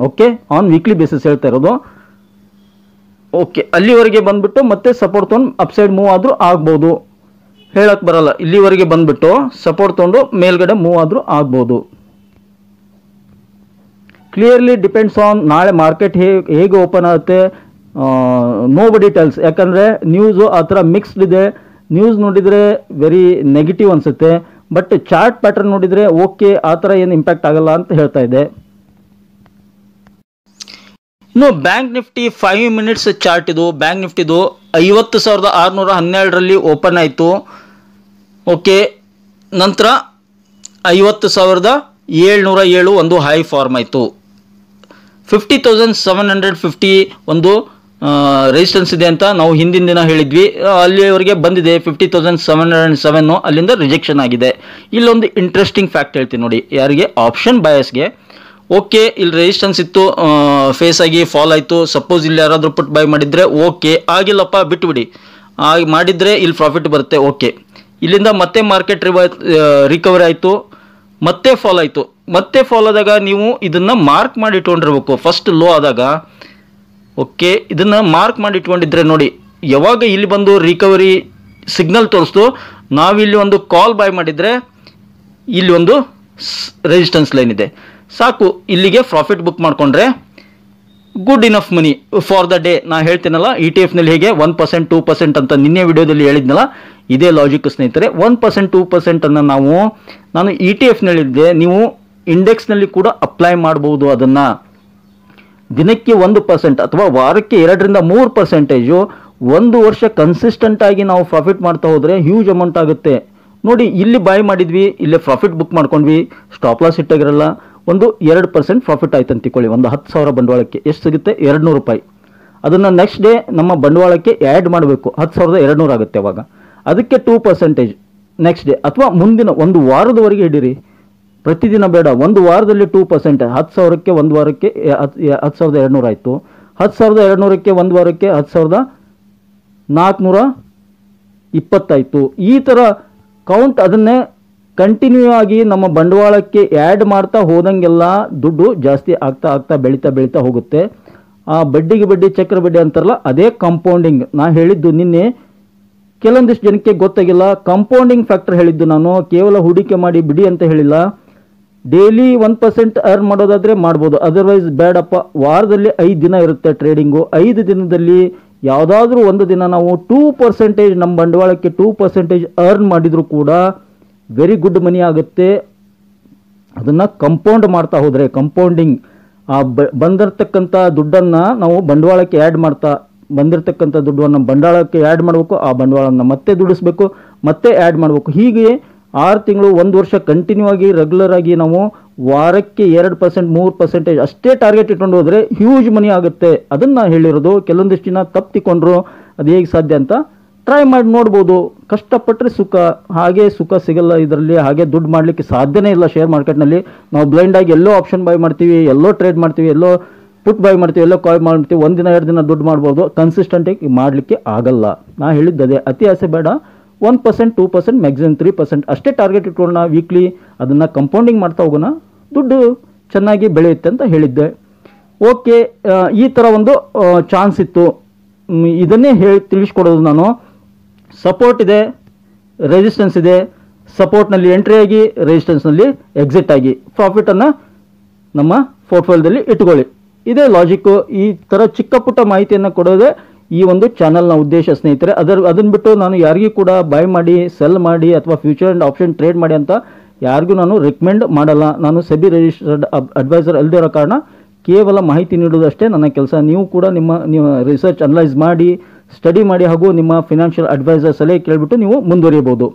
A: Okay, on weekly basis ಹೇಳ್ತಾ ಇರೋದು. ಓಕೆ, ಅಲ್ಲಿವರೆಗೆ ಬಂದ್ಬಿಟ್ಟು ಮತ್ತೆ ಸಪೋರ್ಟ್ ತೊಗೊಂಡು ಅಪ್ಸೈಡ್ ಮೂವ್ ಆದರೂ ಆಗ್ಬೋದು, ಹೇಳಕ್ಕೆ ಬರಲ್ಲ. ಇಲ್ಲಿವರೆಗೆ ಬಂದ್ಬಿಟ್ಟು ಸಪೋರ್ಟ್ ತೊಗೊಂಡು ಮೇಲ್ಗಡೆ ಮೂವ್ ಆದರೂ ಆಗ್ಬೋದು. ಕ್ಲಿಯರ್ಲಿ ಡಿಪೆಂಡ್ಸ್ ಆನ್ ನಾಳೆ ಮಾರ್ಕೆಟ್ ಹೇಗೆ ಓಪನ್ ಆಗುತ್ತೆ. ನೋ ಬಡಿ ಟೆಲ್ಸ್, ಯಾಕಂದರೆ ನ್ಯೂಸು ಆ ಥರ ಮಿಕ್ಸ್ಡ್ ಇದೆ. ನ್ಯೂಸ್ ನೋಡಿದರೆ ವೆರಿ ನೆಗೆಟಿವ್ ಅನಿಸುತ್ತೆ, ಬಟ್ ಚಾರ್ಟ್ ಪ್ಯಾಟರ್ನ್ ನೋಡಿದರೆ ಓಕೆ, ಆ ಥರ ಏನು ಇಂಪ್ಯಾಕ್ಟ್ ಆಗಲ್ಲ ಅಂತ ಹೇಳ್ತಾ ಇದೆ. ಇನ್ನು ಬ್ಯಾಂಕ್ ನಿಫ್ಟಿ 5 ಮಿನಿಟ್ಸ್ ಚಾರ್ಟ್ ಇದು. ಬ್ಯಾಂಕ್ ನಿಫ್ಟಿದು 50,612ರಲ್ಲಿ ಓಪನ್ ಆಯಿತು. ಓಕೆ, ನಂತರ 50,707 ಒಂದು ಹೈ ಫಾರ್ಮ್ ಆಯಿತು. 50,750 ಒಂದು ರೆಸಿಸ್ಟೆನ್ಸ್ ಇದೆ ಅಂತ ನಾವು ಹಿಂದಿನ ದಿನ ಹೇಳಿದ್ವಿ. ಅಲ್ಲಿವರೆಗೆ ಬಂದಿದೆ 50,707, ಅಲ್ಲಿಂದ ರಿಜೆಕ್ಷನ್ ಆಗಿದೆ. ಇಲ್ಲೊಂದು ಇಂಟ್ರೆಸ್ಟಿಂಗ್ ಫ್ಯಾಕ್ಟ್ ಹೇಳ್ತೀನಿ ನೋಡಿ, ಯಾರಿಗೆ ಆಪ್ಷನ್ ಬಯಸ್ಗೆ. ಓಕೆ, ಇಲ್ಲಿ ರೆಸಿಸ್ಟೆನ್ಸ್ ಇತ್ತು, ಫೇಸ್ ಆಗಿ ಫಾಲ್ ಆಯಿತು. ಸಪೋಸ್ ಇಲ್ಲಿ ಯಾರಾದರೂ ಪುಟ್ ಬೈ ಮಾಡಿದರೆ ಓಕೆ, ಆಗಿಲ್ಲಪ್ಪ ಬಿಟ್ಟುಬಿಡಿ. ಮಾಡಿದರೆ ಇಲ್ಲಿ ಪ್ರಾಫಿಟ್ ಬರುತ್ತೆ. ಓಕೆ, ಇಲ್ಲಿಂದ ಮತ್ತೆ ಮಾರ್ಕೆಟ್ ರಿಕವರಿ ಆಯಿತು, ಮತ್ತೆ ಫಾಲ್ ಆಯಿತು. ಮತ್ತೆ ಫಾಲ್ ಆದಾಗ ನೀವು ಇದನ್ನು ಮಾರ್ಕ್ ಮಾಡಿ ಇಟ್ಕೊಂಡಿರ್ಬೇಕು. ಫಸ್ಟ್ ಲೋ ಆದಾಗ ಓಕೆ, ಇದನ್ನು ಮಾರ್ಕ್ ಮಾಡಿ ಇಟ್ಕೊಂಡಿದ್ರೆ ನೋಡಿ, ಯಾವಾಗ ಇಲ್ಲಿ ಬಂದು ರಿಕವರಿ ಸಿಗ್ನಲ್ ತೋರಿಸ್ತು, ನಾವಿಲ್ಲಿ ಒಂದು ಕಾಲ್ ಬೈ ಮಾಡಿದರೆ ಇಲ್ಲಿ ಒಂದು ರೆಸಿಸ್ಟೆನ್ಸ್ ಲೈನ್ ಇದೆ, ಸಾಕು. ಇಲ್ಲಿಗೆ ಪ್ರಾಫಿಟ್ ಬುಕ್ ಮಾಡಿಕೊಂಡ್ರೆ good enough money for the day. ನಾ ಹೇಳ್ತೀನಲ್ಲ, ETF-ನಲ್ಲಿ ಹೇಗೆ 1% 2% ಅಂತ ನಿನ್ನೆ ವಿಡಿಯೋದಲ್ಲಿ ಹೇಳಿದ್ನಲ್ಲ, ಇದೇ ಲಾಜಿಕ್ ಸ್ನೇಹಿತರೆ. 1% 2% ನಾನು ETF-ನಲ್ಲಿದ್ದೆ, ನೀವು ಇಂಡೆಕ್ಸ್ನಲ್ಲಿ ಕೂಡ ಅಪ್ಲೈ ಮಾಡ್ಬೋದು. ಅದನ್ನು ದಿನಕ್ಕೆ 1% ಅಥವಾ ವಾರಕ್ಕೆ 2-3%, ಒಂದು ವರ್ಷ ಕನ್ಸಿಸ್ಟೆಂಟ್ ಆಗಿ ನಾವು ಪ್ರಾಫಿಟ್ ಮಾಡ್ತಾ ಹೋದರೆ ಹ್ಯೂಜ್ ಅಮೌಂಟ್ ಆಗುತ್ತೆ. ನೋಡಿ, ಇಲ್ಲಿ ಬೈ ಮಾಡಿದ್ವಿ, ಇಲ್ಲೇ ಪ್ರಾಫಿಟ್ ಬುಕ್ ಮಾಡ್ಕೊಂಡ್ವಿ, ಸ್ಟಾಪ್ ಲಾಸ್ ಇಟ್ಟಾಗಿರಲ್ಲ. ಒಂದು 2% ಪ್ರಾಫಿಟ್ ಆಯ್ತು ಅಂತ ತಿಳ್ಕೊಳ್ಳಿ. ಒಂದು 10,000 ಬಂಡವಾಳಕ್ಕೆ ಎಷ್ಟು ಸಿಗುತ್ತೆ? 200 ರೂಪಾಯಿ. ಅದನ್ನು ನೆಕ್ಸ್ಟ್ ಡೇ ನಮ್ಮ ಬಂಡವಾಳಕ್ಕೆ ಆ್ಯಡ್ ಮಾಡಬೇಕು, 10,200 ಆಗುತ್ತೆ. ಅವಾಗ ಅದಕ್ಕೆ 2% ನೆಕ್ಸ್ಟ್ ಡೇ ಅಥವಾ ಮುಂದಿನ ಒಂದು ವಾರದವರೆಗೆ ಹಿಡೀರಿ. ಪ್ರತಿದಿನ ಬೇಡ, ಒಂದು ವಾರದಲ್ಲಿ 2%. 10,000ಕ್ಕೆ ಒಂದು ವಾರಕ್ಕೆ 10,200 ಆಯಿತು. 10,200ಕ್ಕೆ ಒಂದು ವಾರಕ್ಕೆ 10,420 ಆಯಿತು. ಈ ಥರ ಕೌಂಟ್ ಅದನ್ನೇ ಕಂಟಿನ್ಯೂ ಆಗಿ ನಮ್ಮ ಬಂಡವಾಳಕ್ಕೆ ಆ್ಯಡ್ ಮಾಡ್ತಾ ಹೋದಂಗೆಲ್ಲ ದುಡ್ಡು ಜಾಸ್ತಿ ಆಗ್ತಾ ಆಗ್ತಾ ಬೆಳೀತಾ ಹೋಗುತ್ತೆ. ಆ ಬಡ್ಡಿಗೆ ಬಡ್ಡಿ ಚಕ್ರ ಬಡ್ಡಿ ಅಂತಾರಲ್ಲ, ಅದೇ ಕಾಂಪೌಂಡಿಂಗ್. ನಾ ಹೇಳಿದ್ದು ನಿನ್ನೆ ಕೆಲವೊಂದಿಷ್ಟು ಜನಕ್ಕೆ ಗೊತ್ತಾಗಿಲ್ಲ, ಕಾಂಪೌಂಡಿಂಗ್ ಫ್ಯಾಕ್ಟರ್ ಹೇಳಿದ್ದು ನಾನು, ಕೇವಲ ಹೂಡಿಕೆ ಮಾಡಿ ಬಿಡಿ ಅಂತ ಹೇಳಿಲ್ಲ. ಡೈಲಿ 1% ಅರ್ನ್ ಮಾಡೋದಾದರೆ ಮಾಡ್ಬೋದು, ಅದರ್ವೈಸ್ ಬೇಡಪ್ಪ. ವಾರದಲ್ಲಿ 5 ದಿನ ಇರುತ್ತೆ ಟ್ರೇಡಿಂಗು. 5 ದಿನದಲ್ಲಿ ಯಾವುದಾದ್ರೂ ಒಂದು ದಿನ ನಾವು 2% ನಮ್ಮ ಬಂಡವಾಳಕ್ಕೆ 2% ಅರ್ನ್ ಮಾಡಿದರೂ ಕೂಡ ವೆರಿ ಗುಡ್ ಮನಿ ಆಗುತ್ತೆ. ಅದನ್ನು ಕಂಪೌಂಡ್ ಮಾಡ್ತಾ ಹೋದರೆ, ಕಂಪೌಂಡಿಂಗ್, ಆ ಬಂದಿರತಕ್ಕಂಥ ದುಡ್ಡನ್ನು ನಾವು ಬಂಡವಾಳಕ್ಕೆ ಆ್ಯಡ್ ಮಾಡ್ತಾ, ಬಂದಿರತಕ್ಕಂಥ ದುಡ್ಡನ್ನು ಬಂಡವಾಳಕ್ಕೆ ಆ್ಯಡ್ ಮಾಡಬೇಕು, ಆ ಬಂಡವಾಳವನ್ನು ಮತ್ತೆ ದುಡಿಸ್ಬೇಕು, ಮತ್ತೆ ಆ್ಯಡ್ ಮಾಡಬೇಕು. ಹೀಗೆ 6 ತಿಂಗಳು 1 ವರ್ಷ ಕಂಟಿನ್ಯೂ ಆಗಿ ರೆಗ್ಯುಲರ್ ಆಗಿ ನಾವು ವಾರಕ್ಕೆ 2% 3% ಅಷ್ಟೇ ಟಾರ್ಗೆಟ್ ಇಟ್ಕೊಂಡು ಹೋದರೆ ಹ್ಯೂಜ್ ಮನಿ ಆಗುತ್ತೆ. ಅದನ್ನು ಹೇಳಿರೋದು. ಕೆಲವೊಂದಿಷ್ಟು ಜನ ತಪ್ಪಿಕೊಂಡ್ರು, ಅದು ಹೇಗೆ ಸಾಧ್ಯ ಅಂತ ಟ್ರೈ ಮಾಡಿ ನೋಡ್ಬೋದು. ಕಷ್ಟಪಟ್ಟರೆ ಸುಖ, ಹಾಗೆ ಸುಖ ಸಿಗಲ್ಲ ಇದರಲ್ಲಿ. ಹಾಗೆ ದುಡ್ಡು ಮಾಡಲಿಕ್ಕೆ ಸಾಧ್ಯನೇ ಇಲ್ಲ ಶೇರ್ ಮಾರ್ಕೆಟ್ನಲ್ಲಿ. ನಾವು ಬ್ಲೈಂಡಾಗಿ ಎಲ್ಲೋ ಆಪ್ಷನ್ ಬೈ ಮಾಡ್ತೀವಿ, ಎಲ್ಲೋ ಟ್ರೇಡ್ ಮಾಡ್ತೀವಿ, ಎಲ್ಲೋ ಪುಟ್ ಬೈ ಮಾಡ್ತೀವಿ, ಎಲ್ಲೋ ಕಾಯ್ ಮಾಡ್ತೀವಿ. 1 ದಿನ 2 ದಿನ ದುಡ್ಡು ಮಾಡ್ಬೋದು, ಕನ್ಸಿಸ್ಟೆಂಟಾಗಿ ಮಾಡಲಿಕ್ಕೆ ಆಗಲ್ಲ. ನಾ ಹೇಳಿದ್ದದೆ, ಅತಿ ಆಸೆ ಬೇಡ. 1% 2% ಮ್ಯಾಕ್ಸಿಮಮ್ 3% ಅಷ್ಟೇ ಟಾರ್ಗೆಟ್ ಇಟ್ಕೊಳ್ಳೋಣ ವೀಕ್ಲಿ. ಅದನ್ನು ಕಂಪೌಂಡಿಂಗ್ ಮಾಡ್ತಾ ಹೋಗೋಣ, ದುಡ್ಡು ಚೆನ್ನಾಗಿ ಬೆಳೆಯುತ್ತೆ ಅಂತ ಹೇಳಿದ್ದೆ. ಓಕೆ, ಈ ಥರ ಒಂದು ಚಾನ್ಸ್ ಇತ್ತು. ಇದನ್ನೇ ತಿಳಿಸ್ಕೊಡೋದು ನಾನು. ಸಪೋರ್ಟ್ ಇದೆ, ರೆಸಿಸ್ಟೆನ್ಸ್ ಇದೆ. ಸಪೋರ್ಟ್ನಲ್ಲಿ ಎಂಟ್ರಿ ಆಗಿ, ರೆಸಿಸ್ಟೆನ್ಸ್ನಲ್ಲಿ ಎಕ್ಸಿಟ್ ಆಗಿ ಪ್ರಾಫಿಟನ್ನು ನಮ್ಮ ಪೋರ್ಟ್ಫೋಲಿಯೋದಲ್ಲಿ ಇಟ್ಕೊಳ್ಳಿ. ಇದೇ ಲಾಜಿಕ್ಕು. ಈ ಥರ ಚಿಕ್ಕ ಪುಟ್ಟ ಮಾಹಿತಿಯನ್ನು ಕೊಡೋದೇ ಈ ಒಂದು ಚಾನಲ್ನ ಉದ್ದೇಶ ಸ್ನೇಹಿತರೆ. ಅದನ್ನು ಬಿಟ್ಟು ನಾನು ಯಾರಿಗೂ ಕೂಡ ಬೈ ಮಾಡಿ, ಸೆಲ್ ಮಾಡಿ ಅಥವಾ ಫ್ಯೂಚರ್ ಆ್ಯಂಡ್ ಆಪ್ಷನ್ ಟ್ರೇಡ್ ಮಾಡಿ ಅಂತ ಯಾರಿಗೂ ನಾನು ರೆಕಮೆಂಡ್ ಮಾಡಲ್ಲ. ನಾನು ಸೆಬಿ ರಿಜಿಸ್ಟರ್ಡ್ ಅಡ್ವೈಸರ್ ಅಲ್ಲದಿರೋ ಕಾರಣ ಕೇವಲ ಮಾಹಿತಿ ನೀಡೋದಷ್ಟೇ ನನ್ನ ಕೆಲಸ. ನೀವು ಕೂಡ ನೀವು ರಿಸರ್ಚ್ ಅನಲೈಸ್ ಮಾಡಿ, ಸ್ಟಡಿ ಮಾಡಿ, ಹಾಗೂ ನಿಮ್ಮ ಫಿನಾನ್ಷಿಯಲ್ ಅಡ್ವೈಸರ್ ಸಲಹೆ ಕೇಳಿಬಿಟ್ಟು ನೀವು ಮುಂದುವರಿಯಬಹುದು.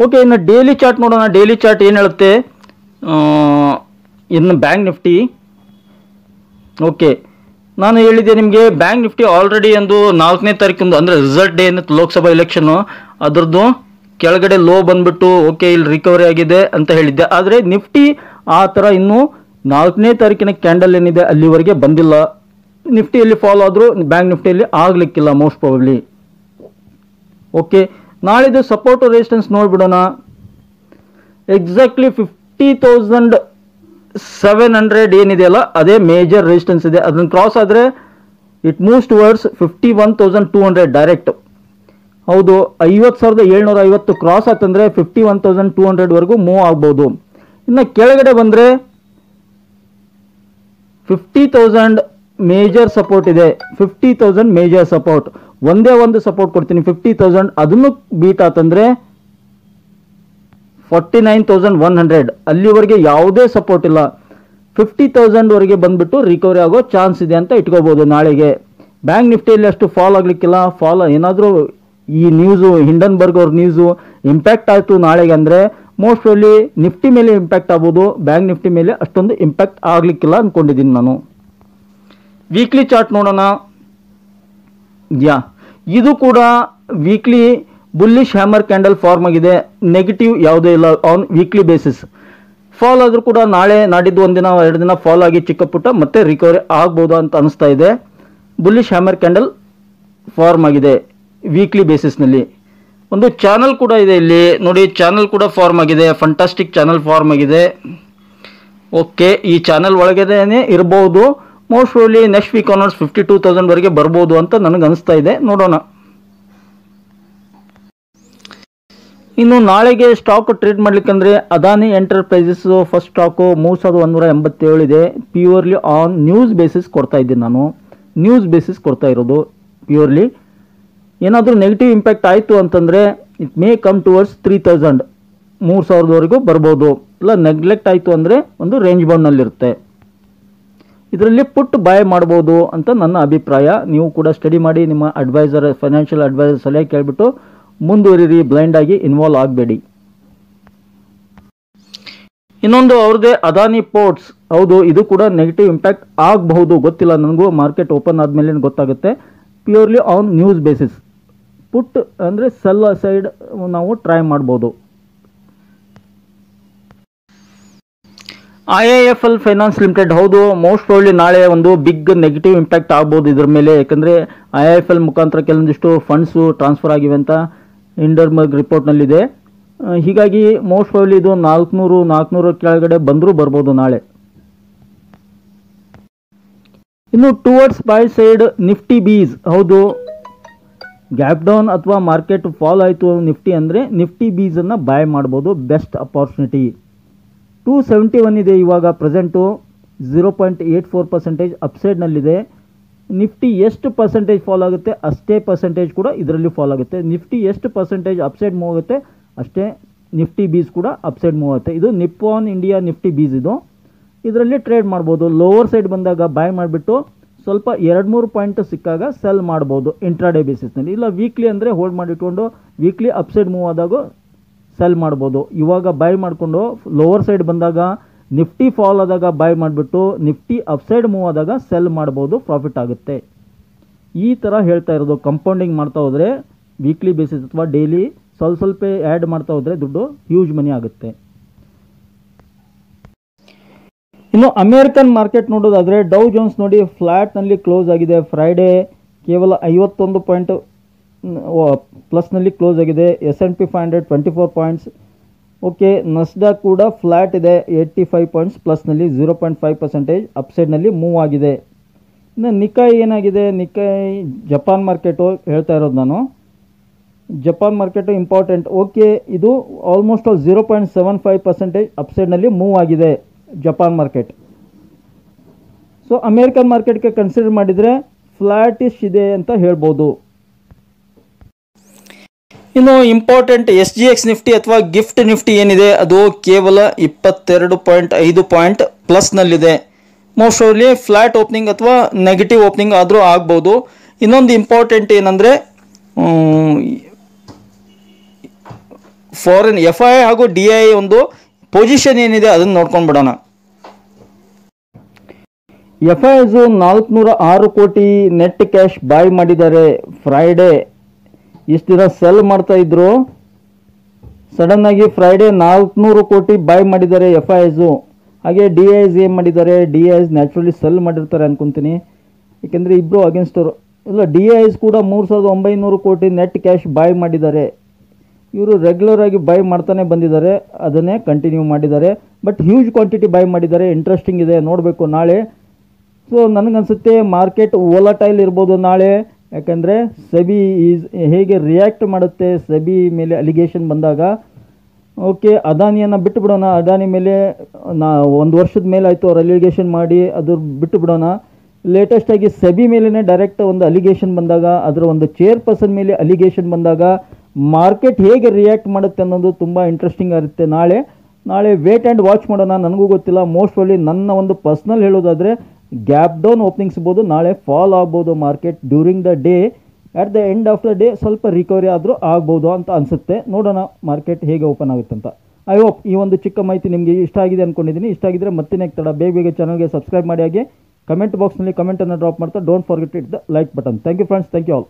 A: ಓಕೆ, ಇನ್ನು ಡೈಲಿ ಚಾರ್ಟ್ ನೋಡೋಣ. ಡೈಲಿ ಚಾರ್ಟ್ ಏನು ಹೇಳುತ್ತೆ? ಇನ್ನು ಬ್ಯಾಂಕ್ ನಿಫ್ಟಿ. ಓಕೆ, ನಾನು ಹೇಳಿದ್ದೆ ನಿಮಗೆ ಬ್ಯಾಂಕ್ ನಿಫ್ಟಿ ಆಲ್ರೆಡಿ ಒಂದು 4ನೇ ತಾರೀಕಿಂದು, ಅಂದರೆ ರಿಸಲ್ಟ್ ಡೇ ಏನಿತ್ತು ಲೋಕಸಭಾ ಎಲೆಕ್ಷನ್ನು, ಅದರದ್ದು ಕೆಳಗಡೆ ಲೋ ಬಂದ್ಬಿಟ್ಟು ಓಕೆ ಇಲ್ಲಿ ರಿಕವರಿ ಆಗಿದೆ ಅಂತ ಹೇಳಿದ್ದೆ. ಆದರೆ ನಿಫ್ಟಿ ಆ ಥರ ಇನ್ನೂ 4ನೇ ತಾರೀಕಿನ ಕ್ಯಾಂಡಲ್ ಏನಿದೆ ಅಲ್ಲಿವರೆಗೆ ಬಂದಿಲ್ಲ. ನಿಫ್ಟಿಯಲ್ಲಿ ಫಾಲೋ ಆದರೂ ಬ್ಯಾಂಕ್ ನಿಫ್ಟಿಯಲ್ಲಿ ಆಗಲಿಕ್ಕಿಲ್ಲ ಮೋಸ್ಟ್ ಪ್ರಾಬಬ್ಲಿ. ಓಕೆ, ನಾಳಿದ್ದು ಸಪೋರ್ಟ್ ರೆಸಿಸ್ಟೆನ್ಸ್ ನೋಡಿಬಿಡೋಣ. ಎಕ್ಸಾಕ್ಟ್ಲಿ 50,700 ಏನಿದೆಯಲ್ಲ ಅದೇ ಮೇಜರ್ ರೆಸಿಸ್ಟೆನ್ಸ್ ಇದೆ. ಅದನ್ನು ಕ್ರಾಸ್ ಆದರೆ ಇಟ್ ಮೂವ್ಸ್ ಟುವರ್ಡ್ಸ್ 51,200 ಡೈರೆಕ್ಟ್. ಹೌದು, 50,750 ಕ್ರಾಸ್ ಆಗ್ತಂದರೆ 51,200ವರೆಗೂ ಮೂವ್ ಆಗ್ಬೋದು. ಇನ್ನು ಕೆಳಗಡೆ ಬಂದರೆ 50,000 ಮೇಜರ್ ಸಪೋರ್ಟ್ ಇದೆ. 50,000 ಮೇಜರ್ ಸಪೋರ್ಟ್. ಒಂದೇ ಒಂದು ಸಪೋರ್ಟ್ ಕೊಡ್ತೀನಿ 50,000. ಅದನ್ನು ಬೀಟ್ ಆತಂದರೆ 49,100. ಅಲ್ಲಿವರೆಗೆ ಯಾವುದೇ ಸಪೋರ್ಟ್ ಇಲ್ಲ. 50,000ವರೆಗೆ ಬಂದ್ಬಿಟ್ಟು ರಿಕವರಿ ಆಗೋ ಚಾನ್ಸ್ ಇದೆ ಅಂತ ಇಟ್ಕೋಬೋದು ನಾಳೆಗೆ. ಬ್ಯಾಂಕ್ ನಿಫ್ಟಿಯಲ್ಲಿ ಅಷ್ಟು ಫಾಲ್ ಆಗಲಿಕ್ಕಿಲ್ಲ. ಫಾಲ್ ಏನಾದರೂ ಈ ನ್ಯೂಸು, ಹಿಂಡನ್ಬರ್ಗ್ ಅವ್ರ ನ್ಯೂಸು ಇಂಪ್ಯಾಕ್ಟ್ ಆಯಿತು ನಾಳೆಗೆ ಅಂದರೆ ಮೋಸ್ಟ್ ಅಲ್ಲಿ ನಿಫ್ಟಿ ಮೇಲೆ ಇಂಪ್ಯಾಕ್ಟ್ ಆಗ್ಬೋದು. ಬ್ಯಾಂಕ್ ನಿಫ್ಟಿ ಮೇಲೆ ಅಷ್ಟೊಂದು ಇಂಪ್ಯಾಕ್ಟ್ ಆಗಲಿಕ್ಕಿಲ್ಲ ಅಂದ್ಕೊಂಡಿದ್ದೀನಿ ನಾನು. ವೀಕ್ಲಿ ಚಾರ್ಟ್ ನೋಡೋಣ. ಇದು ಕೂಡ weekly bullish hammer candle form ಆಗಿದೆ. ನೆಗೆಟಿವ್ ಯಾವುದೇ ಇಲ್ಲ ಆನ್ ವೀಕ್ಲಿ ಬೇಸಿಸ್. ಫಾಲ್ ಆದರೂ ಕೂಡ ನಾಳೆ ನಾಡಿದ್ದು 1 ದಿನ 2 ದಿನ ಫಾಲ್ ಆಗಿ ಚಿಕ್ಕ ಪುಟ್ಟ ಮತ್ತೆ ರಿಕವರಿ ಆಗ್ಬೋದು ಅಂತ ಅನಿಸ್ತಾ ಇದೆ. ಬುಲ್ಲಿಶ್ ಹ್ಯಾಮರ್ ಕ್ಯಾಂಡಲ್ ಫಾರ್ಮ್ ಆಗಿದೆ ವೀಕ್ಲಿ ಬೇಸಿಸ್ನಲ್ಲಿ. ಒಂದು ಚಾನಲ್ ಕೂಡ ಇದೆ ಇಲ್ಲಿ ನೋಡಿ, ಚಾನಲ್ ಕೂಡ ಫಾರ್ಮ್ ಆಗಿದೆ. ಫಂಟಾಸ್ಟಿಕ್ ಚಾನಲ್ ಫಾರ್ಮ್ ಆಗಿದೆ. ಓಕೆ, ಈ ಚಾನಲ್ ಒಳಗೇನೆ ಇರ್ಬೋದು. ಮೋಸ್ಟ್ ಪ್ರಾಬಬ್ಲಿ ನೆಕ್ಸ್ಟ್ ವೀಕ್ ಆನರ್ಸ್ 52,000ವರೆಗೆ ಬರ್ಬೋದು ಅಂತ ನನಗೆ ಅನಿಸ್ತಾ ಇದೆ. ನೋಡೋಣ. ಇನ್ನು ನಾಳೆಗೆ ಸ್ಟಾಕ್ ಟ್ರೇಡ್ ಮಾಡ್ಲಿಕ್ಕಂದ್ರೆ ಅದಾನಿ ಎಂಟರ್ಪ್ರೈಸಸ್ ಫಸ್ಟ್ ಸ್ಟಾಕು 3,187 ಇದೆ. ಪ್ಯೂರ್ಲಿ ಆನ್ ನ್ಯೂಸ್ ಬೇಸಿಸ್ ಕೊಡ್ತಾ ಇದ್ದೀನಿ ನಾನು. ನ್ಯೂಸ್ ಬೇಸಿಸ್ ಕೊಡ್ತಾ ಇರೋದು ಪ್ಯೂರ್ಲಿ. ಏನಾದರೂ ನೆಗೆಟಿವ್ ಇಂಪ್ಯಾಕ್ಟ್ ಆಯಿತು ಅಂತಂದರೆ ಇಟ್ ಮೇ ಕಮ್ ಟುವರ್ಡ್ಸ್ 3,000, 3,000ವರೆಗೂ ಬರ್ಬೋದು. ಇಲ್ಲ ನೆಗ್ಲೆಕ್ಟ್ ಆಯಿತು ಅಂದರೆ ಒಂದು ರೇಂಜ್ ಬೌಂಡ್ನಲ್ಲಿರುತ್ತೆ. ಇದರಲ್ಲಿ ಪುಟ್ ಬೈ ಮಾಡ್ಬೋದು ಅಂತ ನನ್ನ ಅಭಿಪ್ರಾಯ. ನೀವು ಕೂಡ ಸ್ಟಡಿ ಮಾಡಿ, ನಿಮ್ಮ ಅಡ್ವೈಸರ್, ಫೈನಾನ್ಷಿಯಲ್ ಅಡ್ವೈಸರ್ ಸಲಹೆ ಕೇಳಿಬಿಟ್ಟು ಮುಂದುವರಿರಿ. ಬ್ಲೈಂಡ್ ಆಗಿ ಇನ್ವಾಲ್ವ್ ಆಗಬೇಡಿ. ಇನ್ನೊಂದು ಅವ್ರದ್ದೇ ಅದಾನಿ ಪೋರ್ಟ್ಸ್. ಹೌದು, ಇದು ಕೂಡ ನೆಗೆಟಿವ್ ಇಂಪ್ಯಾಕ್ಟ್ ಆಗಬಹುದು, ಗೊತ್ತಿಲ್ಲ ನನಗೂ. ಮಾರ್ಕೆಟ್ ಓಪನ್ ಆದಮೇಲೆ ಗೊತ್ತಾಗುತ್ತೆ. Purely on news basis. Put ಅಂದರೆ ಸೆಲ್ ಸೈಡ್ ನಾವು ಟ್ರೈ ಮಾಡ್ಬೋದು. IIFL finance limited. ಹೌದು, ಮೋಸ್ಟ್ ಪ್ರಾಬಬ್ಲಿ ನಾಳೆ ಒಂದು ಬಿಗ್ ನೆಗೆಟಿವ್ ಇಂಪ್ಯಾಕ್ಟ್ ಆಗ್ಬೋದು ಇದ್ರ ಮೇಲೆ. ಯಾಕಂದರೆ IIFL ಮುಖಾಂತರ ಕೆಲವೊಂದಿಷ್ಟು ಫಂಡ್ಸು ಟ್ರಾನ್ಸ್ಫರ್ ಆಗಿವೆ ಅಂತ ಹಿಂಡನ್ಬರ್ಗ್ ರಿಪೋರ್ಟ್ನಲ್ಲಿದೆ. ಹೀಗಾಗಿ ಮೋಸ್ಟ್ ಪ್ರಾಬಬ್ಲಿ ಇದು 400 ಕೆಳಗಡೆ ಬಂದರೂ ಬರ್ಬೋದು ನಾಳೆ. ಇನ್ನು ಟುವರ್ಡ್ಸ್ ಬೈ ಸೈಡ್ ನಿಫ್ಟಿ ಬೀಸ್, ಹೌದು ಗ್ಯಾಪ್ ಡೌನ್ ಅಥವಾ ಮಾರ್ಕೆಟ್ ಫಾಲ್ ಆಯಿತು ನಿಫ್ಟಿ ಅಂದರೆ ನಿಫ್ಟಿ ಬೀಸನ್ನು ಬೈ ಮಾಡ್ಬೋದು, ಬೆಸ್ಟ್ ಅಪಾರ್ಚುನಿಟಿ. 271 ಇದೆ ಇವಾಗ ಪ್ರೆಸೆಂಟು, 0.84% ಅಪ್ಸೈಡ್ನಲ್ಲಿದೆ. ನಿಫ್ಟಿ ಎಷ್ಟು ಪರ್ಸೆಂಟೇಜ್ ಫಾಲ್ ಆಗುತ್ತೆ ಅಷ್ಟೇ ಪರ್ಸೆಂಟೇಜ್ ಕೂಡ ಇದರಲ್ಲಿ ಫಾಲ್ ಆಗುತ್ತೆ. ನಿಫ್ಟಿ ಎಷ್ಟು ಪರ್ಸೆಂಟೇಜ್ ಅಪ್ಸೈಡ್ ಮೂವ್ ಆಗುತ್ತೆ ಅಷ್ಟೇ ನಿಫ್ಟಿ ಬೀಸ್ ಕೂಡ ಅಪ್ಸೈಡ್ ಮೂವ್ ಆಗುತ್ತೆ. ಇದು ನಿಪ್ಪಾನ್ ಇಂಡಿಯಾ ನಿಫ್ಟಿ ಬೀಸ್, ಇದರಲ್ಲಿ ಟ್ರೇಡ್ ಮಾಡ್ಬೋದು. ಲೋವರ್ ಸೈಡ್ ಬಂದಾಗ ಬೈ ಮಾಡಿಬಿಟ್ಟು ಸ್ವಲ್ಪ 2-3 ಪಾಯಿಂಟ್ ಸಿಕ್ಕಾಗ ಸೆಲ್ ಮಾಡ್ಬೋದು ಇಂಟ್ರಾಡೇ ಬೇಸಿಸ್ನಲ್ಲಿ. ಇಲ್ಲ ವೀಕ್ಲಿ ಅಂದರೆ ಹೋಲ್ಡ್ ಮಾಡಿಟ್ಕೊಂಡು ವೀಕ್ಲಿ ಅಪ್ಸೈಡ್ ಮೂವ್ ಆದಾಗ ಸೆಲ್ ಮಾಡ್ಬೋದು. ಇವಾಗ ಬೈ ಮಾಡಿಕೊಂಡು ಲೋವರ್ ಸೈಡ್ ಬಂದಾಗ ನಿಫ್ಟಿ ಫಾಲ್ ಆದಾಗ ಬೈ ಮಾಡಿಬಿಟ್ಟು ನಿಫ್ಟಿ ಅಪ್ಸೈಡ್ ಮೂವ್ ಆದಾಗ ಸೆಲ್ ಮಾಡ್ಬೋದು, ಪ್ರಾಫಿಟ್ ಆಗುತ್ತೆ. ಈ ಥರ ಹೇಳ್ತಾ ಇರೋದು. ಕಂಪೌಂಡಿಂಗ್ ಮಾಡ್ತಾ ಹೋದರೆ ವೀಕ್ಲಿ ಬೇಸಿಸ್ ಅಥವಾ ಡೈಲಿ ಸ್ವಲ್ಪ ಆ್ಯಡ್ ಮಾಡ್ತಾ ಹೋದರೆ ದುಡ್ಡು ಹ್ಯೂಜ್ ಮನಿ ಆಗುತ್ತೆ. ಇನ್ನು ಅಮೇರಿಕನ್ ಮಾರ್ಕೆಟ್ ನೋಡೋದಾದರೆ ಡೌ ಜೋನ್ಸ್ ನೋಡಿ ಫ್ಲ್ಯಾಟ್ನಲ್ಲಿ ಕ್ಲೋಸ್ ಆಗಿದೆ. ಫ್ರೈಡೇ ಕೇವಲ 51 ಪಾಯಿಂಟ್ ಪ್ಲಸ್ನಲ್ಲಿ ಕ್ಲೋಸ್ ಆಗಿದೆ. S&P 500 24 points. ಓಕೆ, ನಸ್ಡಾಕ್ ಕೂಡ ಫ್ಲ್ಯಾಟ್ ಇದೆ, 85 ಪಾಯಿಂಟ್ಸ್ ಪ್ಲಸ್ನಲ್ಲಿ 0.5% ಅಪ್ಸೈಡ್ನಲ್ಲಿ ಮೂವ್ ಆಗಿದೆ. ಇನ್ನು ನಿಕಾಯ್ ಏನಾಗಿದೆ, ನಿಕಾಯ್ ಜಪಾನ್ ಮಾರ್ಕೆಟು ಹೇಳ್ತಾ ಇರೋದು ನಾನು. Japan market important. ಓಕೆ, ಇದು ಆಲ್ಮೋಸ್ಟ್ 0.75% ಅಪ್ಸೈಡ್ನಲ್ಲಿ ಮೂವ್ ಆಗಿದೆ ಜಪಾನ್ ಮಾರ್ಕೆಟ್. ಸೊ ಅಮೇರಿಕನ್ ಮಾರ್ಕೆಟ್ಗೆ ಕನ್ಸಿಡರ್ ಮಾಡಿದರೆ ಫ್ಲ್ಯಾಟಿಶ್ ಇದೆ ಅಂತ ಹೇಳ್ಬೋದು. ಇನ್ನು ಇಂಪಾರ್ಟೆಂಟ್ SGX ನಿಫ್ಟಿ ಅಥವಾ ಗಿಫ್ಟ್ ನಿಫ್ಟಿ ಏನಿದೆ ಅದು ಕೇವಲ 22.5 ಪಾಯಿಂಟ್ ಪ್ಲಸ್ನಲ್ಲಿದೆ. ಮೋಸ್ಟ್ ಪ್ರಾಬಬ್ಲಿ ಫ್ಲ್ಯಾಟ್ ಓಪನಿಂಗ್ ಅಥವಾ ನೆಗೆಟಿವ್ ಓಪನಿಂಗ್ ಆದರೂ ಆಗ್ಬೋದು. ಇನ್ನೊಂದು ಇಂಪಾರ್ಟೆಂಟ್ ಏನಂದರೆ ಫಾರಿನ್ FII ಹಾಗೂ DII ಒಂದು ಪೊಸಿಷನ್ ಏನಿದೆ ಅದನ್ನು ನೋಡ್ಕೊಂಡು ಬಿಡೋಣ. FIIs 406 ಕೋಟಿ ನೆಟ್ ಕ್ಯಾಶ್ ಬೈ ಮಾಡಿದ್ದಾರೆ. ಫ್ರೈಡೇ ಇಷ್ಟು ದಿನ ಸೆಲ್ ಮಾಡ್ತಾ ಇದ್ರು, ಸಡನ್ ಆಗಿ ಫ್ರೈಡೇ 400 ಕೋಟಿ ಬೈ ಮಾಡಿದ್ದಾರೆ FIIs. ಹಾಗೆ DIIs ಏನು ಮಾಡಿದ್ದಾರೆ, DIIs ನ್ಯಾಚುರಲಿ ಸೆಲ್ ಮಾಡಿರ್ತಾರೆ ಅನ್ಕೊಂತೀನಿ, ಏಕೆಂದರೆ ಇಬ್ಬರು ಅಗೇನ್ಸ್ಟ್ ಅವರು. ಇಲ್ಲ, DIIs ಕೂಡ 3900 ಕೋಟಿ ನೆಟ್ ಕ್ಯಾಶ್ ಬೈ ಮಾಡಿದ್ದಾರೆ. ಇವರು ರೆಗ್ಯುಲರ್ ಆಗಿ ಬೈ ಮಾಡ್ತಾನೆ ಬಂದಿದ್ದಾರೆ, ಅದನ್ನೇ ಕಂಟಿನ್ಯೂ ಮಾಡಿದ್ದಾರೆ. ಬಟ್ ಹ್ಯೂಜ್ ಕ್ವಾಂಟಿಟಿ ಬೈ ಮಾಡಿದ್ದಾರೆ. ಇಂಟ್ರೆಸ್ಟಿಂಗ್ ಇದೆ, ನೋಡಬೇಕು ನಾಳೆ. ಸೊ ನನಗನ್ಸುತ್ತೆ ಮಾರ್ಕೆಟ್ ವೋಲಟೈಲ್ ಇರ್ಬೋದು ನಾಳೆ, ಯಾಕಂದರೆ ಸೆಬಿ ಹೇಗೆ ರಿಯಾಕ್ಟ್ ಮಾಡುತ್ತೆ ಸೆಬಿ ಮೇಲೆ ಅಲಿಗೇಷನ್ ಬಂದಾಗ. ಓಕೆ, ಅದಾನಿಯನ್ನು ಬಿಟ್ಟು ಬಿಡೋಣ. ಅದಾನಿ ಮೇಲೆ 1 ವರ್ಷದ ಮೇಲೆ ಆಯಿತು ಅವ್ರು ಅಲಿಗೇಷನ್ ಮಾಡಿ, ಅದು ಬಿಟ್ಟು ಬಿಡೋಣ. ಲೇಟೆಸ್ಟಾಗಿ ಸೆಬಿ ಮೇಲೇ ಡೈರೆಕ್ಟ್ ಒಂದು ಅಲಿಗೇಷನ್ ಬಂದಾಗ, ಅದರ ಒಂದು ಚೇರ್ಪರ್ಸನ್ ಮೇಲೆ ಅಲಿಗೇಷನ್ ಬಂದಾಗ ಮಾರ್ಕೆಟ್ ಹೇಗೆ ರಿಯಾಕ್ಟ್ ಮಾಡುತ್ತೆ ಅನ್ನೋದು ತುಂಬ ಇಂಟ್ರೆಸ್ಟಿಂಗ್ ಆಗುತ್ತೆ ನಾಳೆ ವೇಟ್ ಆ್ಯಂಡ್ ವಾಚ್ ಮಾಡೋಣ. ನನಗೂ ಗೊತ್ತಿಲ್ಲ. ಮೋಸ್ಟ್ ಪ್ರಾಬಬ್ಲಿ ನನ್ನ ಒಂದು ಪರ್ಸ್ನಲ್ ಹೇಳೋದಾದರೆ ಗ್ಯಾಪ್ ಡೌನ್ ಓಪನಿಂಗ್ ಸಿಗ್ಬೋದು, ನಾಳೆ ಫಾಲ್ ಆಗ್ಬೋದು market during the day. At the end of the day ಸ್ವಲ್ಪ ರಿಕವರಿ ಆದರೂ ಆಗ್ಬೋದು ಅಂತ ಅನಿಸುತ್ತೆ. ನೋಡೋಣ ಮಾರ್ಕೆಟ್ ಹೇಗೆ ಓಪನ್ ಆಗುತ್ತೆ ಅಂತ. ಐ ಹೋಪ್ ಈ ಒಂದು ಚಿಕ್ಕ ಮಾಹಿತಿ ನಿಮಗೆ ಇಷ್ಟ ಆಗಿದೆ ಅಂದ್ಕೊಂಡಿದ್ದೀನಿ. ಇಷ್ಟ ಆಗಿದ್ರೆ ಮತ್ತೆ ತಡ ಬೇಗ ಚಾನಲ್ಗೆ ಸಬ್ಸ್ಕ್ರೈಬ್ ಮಾಡಿ. ಹಾಗೆ ಕಮೆಂಟ್ ಬಾಕ್ಸ್ನಲ್ಲಿ ಕಮೆಂಟನ್ನು ಡ್ರಾಪ್ ಮಾಡ್ತಾ don't forget it the like button. Thank you friends, thank you all.